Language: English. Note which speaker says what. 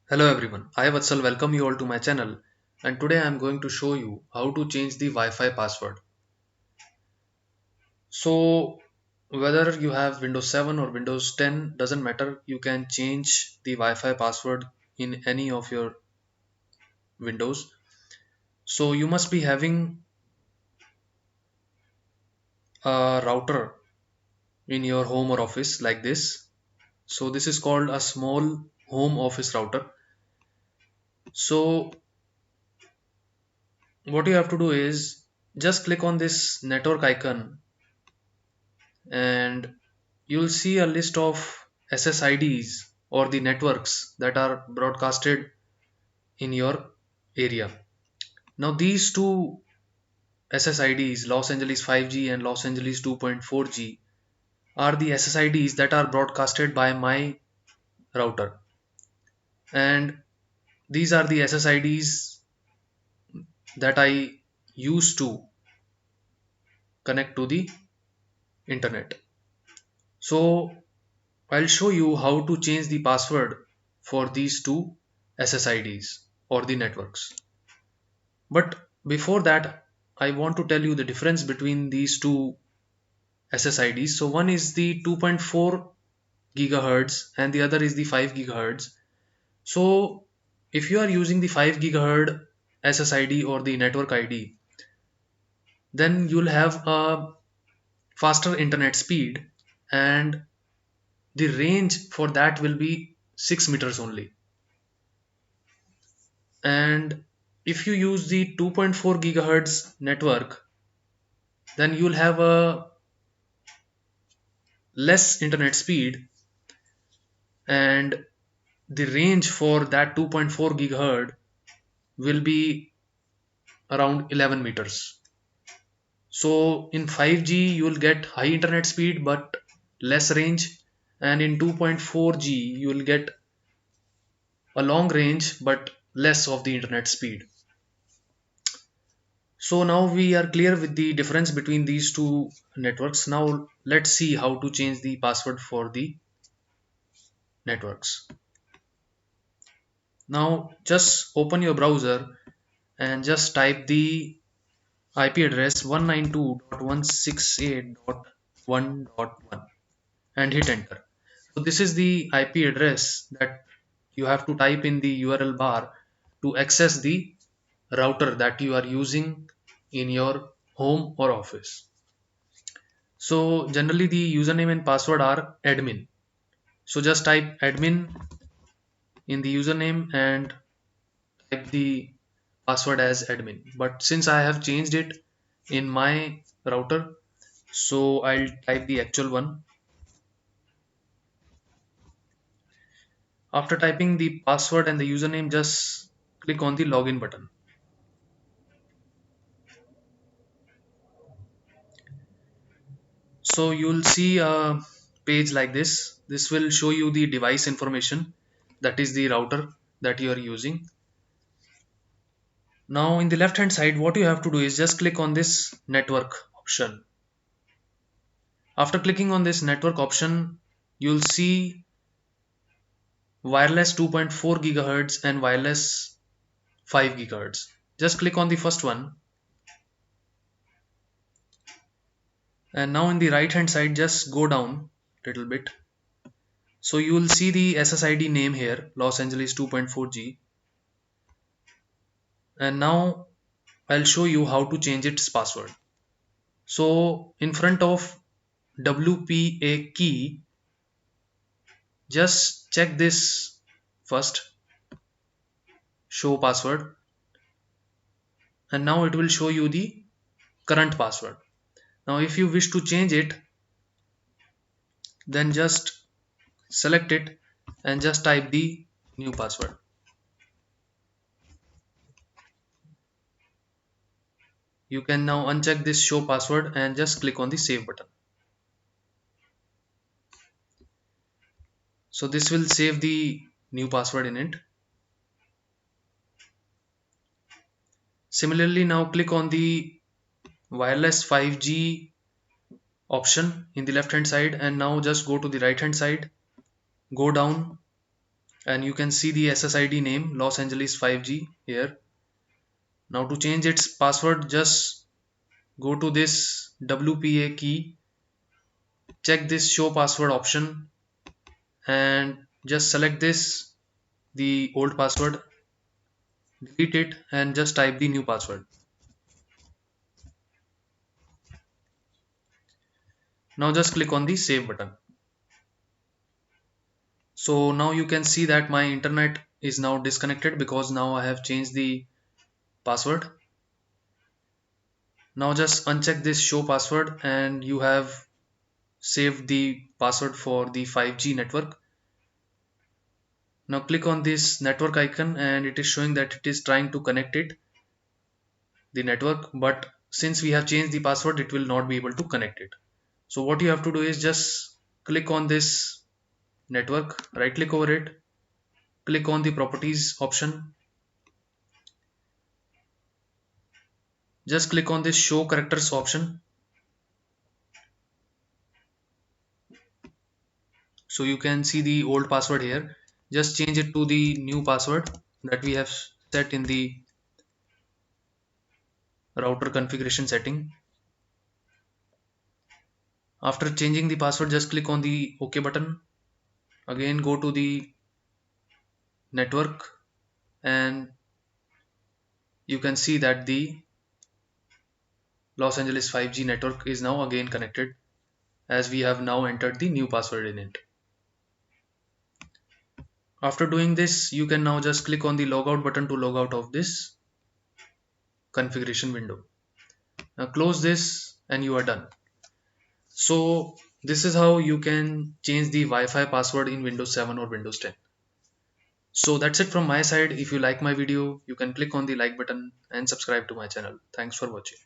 Speaker 1: Hello everyone, I Vatsal welcome you all to my channel, and today I am going to show you how to change the Wi-Fi password. So whether you have Windows 7 or Windows 10 doesn't matter, you can change the Wi-Fi password in any of your Windows. So you must be having a router in your home or office like this. So this is called a small home office router. So what you have to do is just click on this network icon and you'll see a list of SSIDs or the networks that are broadcasted in your area. Now, these two SSIDs, Los Angeles 5G and Los Angeles 2.4G, are the SSIDs that are broadcasted by my router. And these are the SSIDs that I use to connect to the internet. So, I'll show you how to change the password for these two SSIDs or the networks. But before that, I want to tell you the difference between these two SSIDs. So one is the 2.4 gigahertz and the other is the 5 gigahertz. So if you are using the 5 gigahertz SSID or the network ID, then you'll have a faster internet speed and the range for that will be 6 meters only. And if you use the 2.4 gigahertz network, then you'll have a less internet speed and the range for that 2.4 gigahertz will be around 11 meters. So in 5G you will get high internet speed but less range, and in 2.4G you will get a long range but less of the internet speed. So now we are clear with the difference between these two networks. Now let's see how to change the password for the networks. Now just open your browser and just type the IP address 192.168.1.1 and hit enter. So this is the IP address that you have to type in the URL bar to access the router that you are using in your home or office. So generally the username and password are admin. So just type admin in the username and type the password as admin. But since I have changed it in my router, so I'll type the actual one. After typing the password and the username, just click on the login button. So you'll see a page like this. This will show you the device information, that is the router that you are using. Now in the left hand side, what you have to do is just click on this network option. After clicking on this network option, you'll see wireless 2.4 gigahertz and wireless 5 gigahertz. Just click on the first one, and now in the right hand side just go down a little bit. So you will see the SSID name here, Los Angeles 2.4G, and now I'll show you how to change its password. So in front of WPA key, just check this first, show password, and now it will show you the current password. Now if you wish to change it, then just select it and just type the new password. You can now uncheck this show password and just click on the save button. So this will save the new password in it. Similarly, now click on the wireless 5G option in the left hand side, and now just go to the right hand side, go down and you can see the SSID name Los Angeles 5G here. Now to change its password, just go to this WPA key, check this show password option, and just select this, the old password, delete it, and just type the new password. Now just click on the save button. So now you can see that my internet is now disconnected because now I have changed the password. Now just uncheck this show password and you have saved the password for the 5G network. Now click on this network icon and it is showing that it is trying to connect the network, but since we have changed the password, it will not be able to connect it. So what you have to do is just click on this network, right click over it, click on the properties option, just click on this show characters option. So you can see the old password here. Just change it to the new password that we have set in the router configuration setting. After changing the password, just click on the OK button. Again, go to the network and you can see that the Los Angeles 5G network is now again connected as we have now entered the new password in it. After doing this, you can now just click on the logout button to log out of this configuration window. Now close this and you are done. So this is how you can change the Wi-Fi password in Windows 7 or Windows 10. So that's it from my side. If you like my video, you can click on the like button and subscribe to my channel. Thanks for watching.